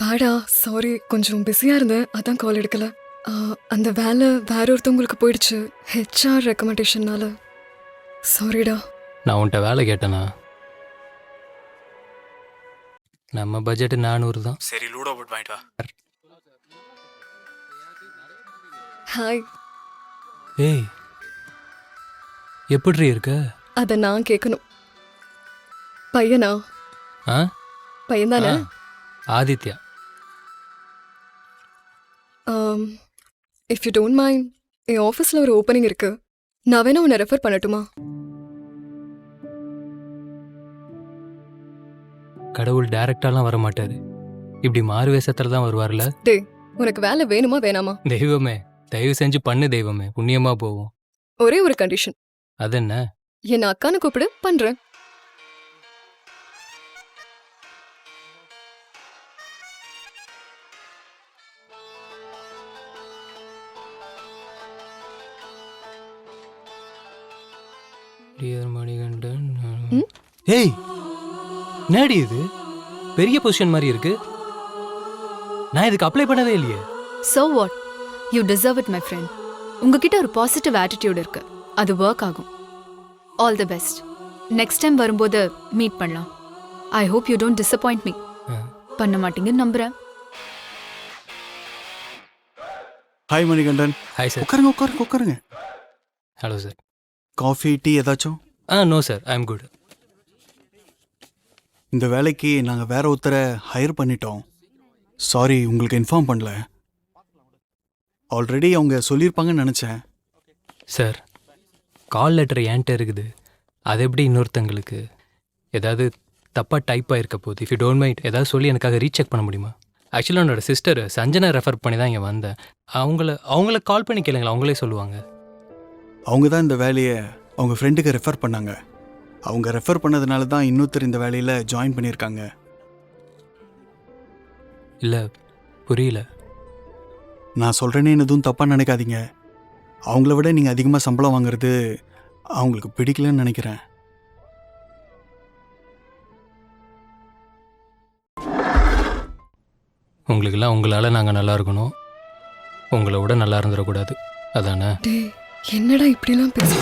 வாடா. சாரி, கொஞ்சம் பிஸியாக இருந்தேன், அதான் கால் எடுக்கல. அந்த வேலை வேற ஒருத்தவங்களுக்கு போயிடுச்சு, ஹெச்ஆர் ரெக்கமெண்டேஷன்னால. சாரிடா. நான் உன்கிட்ட வேலை கேட்டேனா? நம்ம பட்ஜெட்டு 400 தான். சரி, லூடோ போட் வாங்கிட்டு வா. ஹாய். ஏய், எப்படி இருக்க? அதை நான் கேட்கணும். பையனா? ஆ, பையன் தானே? Aditya. If you don't mind, என் ஆஃபீஸில் ஒரு ஓப்பனிங் இருக்கு, நான் வேணா உன்னை ரெஃபர் பண்ணட்டுமா? கடவுள் டைரக்டாலாம் வர மாட்டாரு, இப்படி மாறு வேஷத்துல தான் வருவார்ல. டே, உனக்கு வேலை வேணுமா வேணாமா? தெய்வமே, தயவு செஞ்சு பண்ணு தெய்வமே, புண்ணியமா போவோம். ஒரே ஒரு கண்டிஷன். அது என்ன? என் அக்கான்னு கூப்பிடு, பண்றேன். டியர் மணிகண்டன். ம்? ஏய், என்னடி இது பெரிய பொசிஷன் மாதிரி இருக்கு? நான் இதுக்கு அப்ளை பண்ணவே இல்லையே. So what? You deserve it, my friend. உங்ககிட்ட ஒரு பாசிட்டிவ் ஆட்டிடியூட் இருக்கு, அது ஒர்க் ஆகும். All the best. Next time வரும்போது மீட் பண்ணலாம். I hope you don't disappoint me. பண்ண மாட்டீங்கன்னு நம்புறேன். ஹாய் மணிகண்டன். Hi sir. உட்காருங்க உட்காருங்க உட்காருங்க. Hello sir. காஃபி டீ ஏதாச்சும்? No sir, I am good. இந்த வேலைக்கு நாங்கள் வேற ஒருத்தரை ஹையர் பண்ணிட்டோம். சாரி, உங்களுக்கு இன்ஃபார்ம் பண்ணல. ஆல்ரெடி அவங்க சொல்லியிருப்பாங்கன்னு நினச்சேன். சார், கால் லெட்டர் என்கிட்ட இருக்குது, அது எப்படி இன்னொருத்தங்களுக்கு ஏதாவது தப்பாக டைப் ஆகிருக்க போகுது. இஃப் யூ டோன்ட் மைண்ட், ஏதாவது சொல்லி எனக்காக ரீசெக் பண்ண முடியுமா? ஆக்சுவலாக என்னோட சிஸ்டர் சஞ்சனா ரெஃபர் பண்ணி தான் இங்கே வந்தேன். அவங்கள கால் பண்ணி கேளுங்களேன், அவங்களே சொல்லுவாங்க. அவங்க தான் இந்த வேலையை அவங்க ஃப்ரெண்டுக்கு ரெஃபர் பண்ணாங்க. அவங்க ரெஃபர் பண்ணதுனால தான் இன்னொருத்தர் இந்த வேலையில் ஜாயின் பண்ணியிருக்காங்க. இல்லை, புரியல. நான் சொல்கிறேன்னு எதுவும் தப்பாக நினைக்காதீங்க. அவங்கள விட நீங்கள் அதிகமாக சம்பளம் வாங்குறது அவங்களுக்கு பிடிக்கலன்னு நினைக்கிறேன். உங்களுக்கெல்லாம் உங்களால் நாங்கள் நல்லா இருக்கணும், உங்களை விட நல்லா இருந்துடக்கூடாது, அதானே? டே, என்னடா இப்படிலாம் பேச